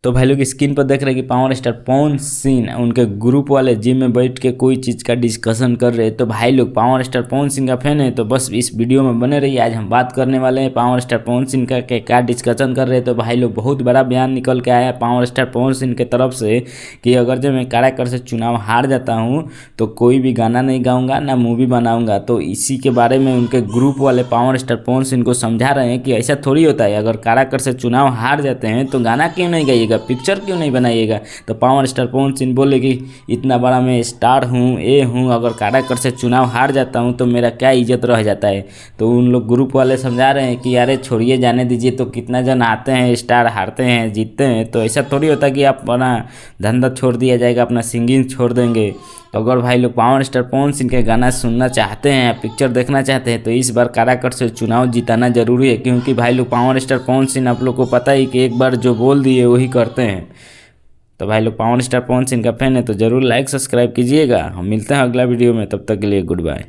तो भाई लोग स्क्रीन पर देख रहे हैं कि पावर स्टार पवन सिंह उनके ग्रुप वाले जिम में बैठ के कोई चीज़ का डिस्कशन कर रहे हैं। तो भाई लोग पावर स्टार पवन सिंह का फैन है तो बस इस वीडियो में बने रहिए। आज हम बात करने वाले हैं पावर स्टार पवन सिंह का क्या डिस्कशन कर रहे हैं। तो भाई लोग बहुत बड़ा बयान निकल के आया है पावर स्टार पवन सिंह की तरफ से कि अगर जब मैं काराकर से चुनाव हार जाता हूँ तो कोई भी गाना नहीं गाऊंगा ना मूवी बनाऊंगा। तो इसी के बारे में उनके ग्रुप वाले पावर स्टार पवन सिंह को समझा रहे हैं कि ऐसा थोड़ी होता है, अगर काराकर से चुनाव हार जाते हैं तो गाना क्यों नहीं गाइएगा, पिक्चर क्यों नहीं बनाइएगा। तो पावर स्टार पवन सिंह बोले कि इतना बड़ा मैं स्टार हूँ, अगर काराकर से चुनाव हार जाता हूँ तो मेरा क्या इज्जत रह जाता है। तो उन लोग ग्रुप वाले समझा रहे हैं कि अरे छोड़िए, जाने दीजिए। तो कितना जन आते हैं, स्टार हारते हैं, जीतते हैं। तो ऐसा थोड़ी होता कि आप अपना धंधा छोड़ दिया जाएगा, अपना सिंगिंग छोड़ देंगे। तो अगर भाई लोग पावर स्टार पवन सिंह के गाना सुनना चाहते हैं, पिक्चर देखना चाहते हैं, तो इस बार काराकर से चुनाव जिताना जरूरी है। क्योंकि भाई लोग पावर स्टार पवन सिंह आप लोग को पता ही कि एक बार जो बोल दिए वही करते हैं। तो भाई लोग पावर स्टार पवन सिंह का फैन है तो जरूर लाइक सब्सक्राइब कीजिएगा। हम मिलते हैं अगला वीडियो में, तब तक के लिए गुड बाय।